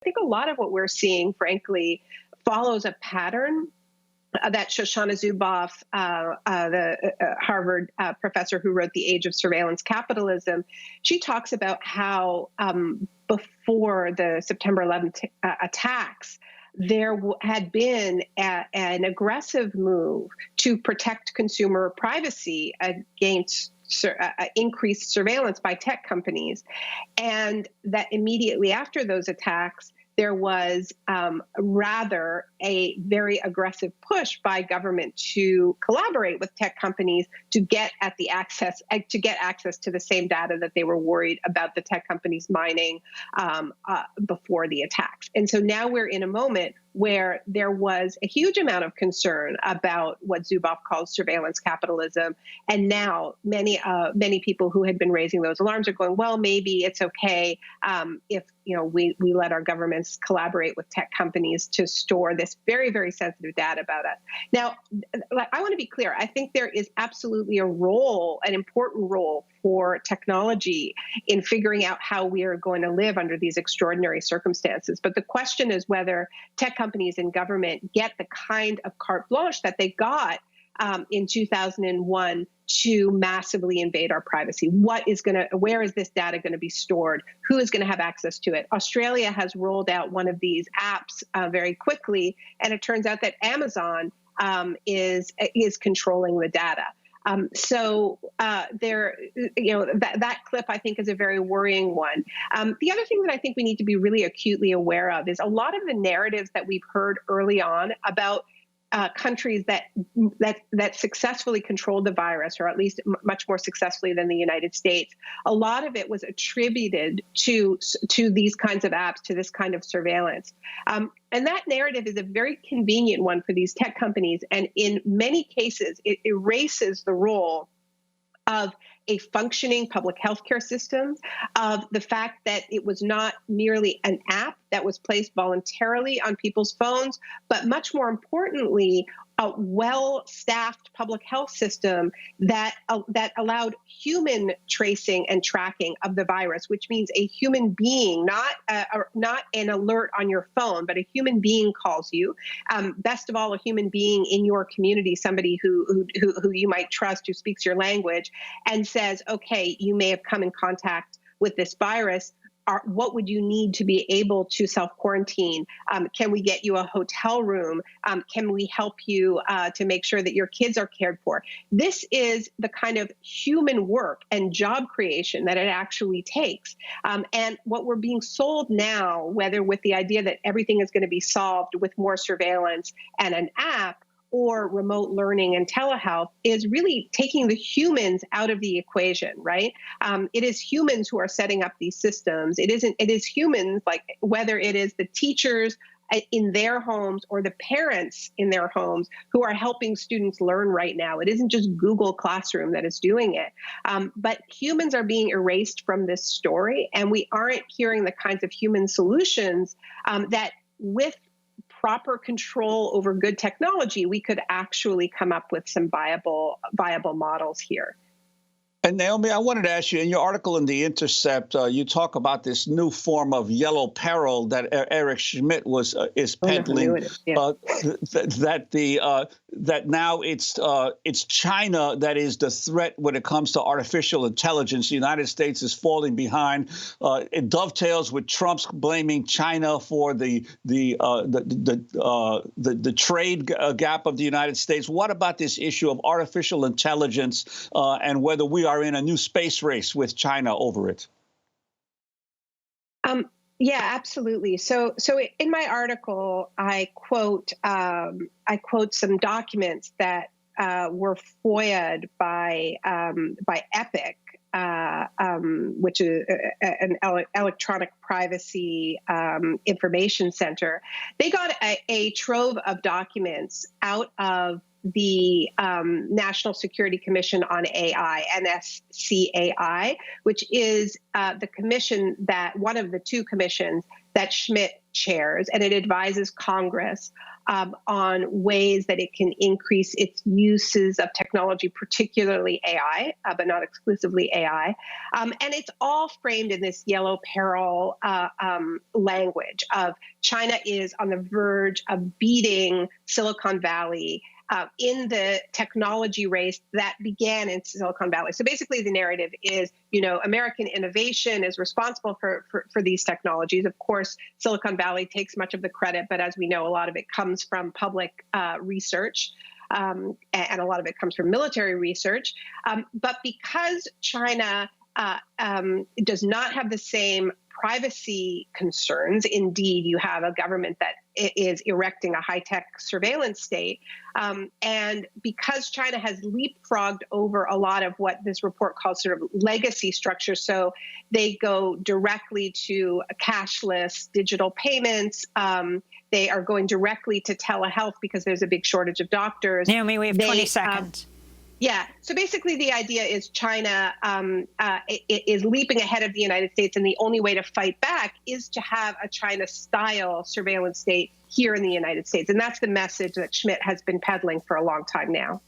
I think a lot of what we're seeing, frankly, follows a pattern that Shoshana Zuboff, the Harvard professor who wrote The Age of Surveillance Capitalism, she talks about how before the September 11th attacks, there had been an aggressive move to protect consumer privacy against increased surveillance by tech companies. And that immediately after those attacks, there was rather a very aggressive push by government to collaborate with tech companies to get at the access to the same data that they were worried about the tech companies mining before the attacks. And so now we're in a moment where there was a huge amount of concern about what Zuboff calls surveillance capitalism. And now many people who had been raising those alarms are going, well, maybe it's okay if we let our governments collaborate with tech companies to store this very, very sensitive data about us. Now, I want to be clear. I think there is absolutely an important role for technology in figuring out how we are going to live under these extraordinary circumstances. But the question is whether tech companies and government get the kind of carte blanche that they got in 2001 to massively invade our privacy. Where is this data going to be stored? Who is going to have access to it? Australia has rolled out one of these apps very quickly, and it turns out that Amazon is controlling the data. That clip, I think, is a very worrying one. The other thing that I think we need to be really acutely aware of is a lot of the narratives that we've heard early on about countries that successfully controlled the virus, or at least much more successfully than the United States. A lot of it was attributed to these kinds of apps, to this kind of surveillance. And that narrative is a very convenient one for these tech companies. And in many cases, it erases the role of a functioning public healthcare system, of the fact that it was not merely an app that was placed voluntarily on people's phones, but much more importantly, a well-staffed public health system that allowed human tracing and tracking of the virus, which means a human being, not an alert on your phone, but a human being calls you. Best of all, a human being in your community, somebody who you might trust, who speaks your language, and says, okay, you may have come in contact with this virus. What would you need to be able to self-quarantine? Can we get you a hotel room? Can we help you to make sure that your kids are cared for? This is the kind of human work and job creation that it actually takes. And what we're being sold now, whether with the idea that everything is going to be solved with more surveillance and an app, or remote learning and telehealth, is really taking the humans out of the equation, right? It is humans who are setting up these systems. It is humans, like whether it is the teachers in their homes or the parents in their homes, who are helping students learn right now. It isn't just Google Classroom that is doing it. But humans are being erased from this story, and we aren't hearing the kinds of human solutions that, with proper control over good technology, we could actually come up with some viable models here. And Naomi, I wanted to ask you, in your article in The Intercept, you talk about this new form of yellow peril that Eric Schmidt is peddling. That now it's China that is the threat when it comes to artificial intelligence. The United States is falling behind. It dovetails with Trump's blaming China for the trade gap of the United States. What about this issue of artificial intelligence and whether we are in a new space race with China over it? Yeah, absolutely. So in my article, I quote some documents that were FOIA'd by Epic, which is an electronic privacy information center. They got a trove of documents out of the National Security Commission on AI, NSCAI, which is the commission one of the two commissions that Schmidt chairs, and it advises Congress on ways that it can increase its uses of technology, particularly AI, but not exclusively AI. And it's all framed in this yellow peril language of China is on the verge of beating Silicon Valley in the technology race that began in Silicon Valley. So basically the narrative is, American innovation is responsible for these technologies. Of course, Silicon Valley takes much of the credit, but as we know, a lot of it comes from public research. And a lot of it comes from military research. But because China does not have the same privacy concerns. Indeed, you have a government that is erecting a high-tech surveillance state. And because China has leapfrogged over a lot of what this report calls sort of legacy structures, so they go directly to cashless digital payments. They are going directly to telehealth because there's a big shortage of doctors. Naomi, we have 20 seconds. Yeah. So basically the idea is China is leaping ahead of the United States, and the only way to fight back is to have a China-style surveillance state here in the United States. And that's the message that Schmidt has been peddling for a long time now.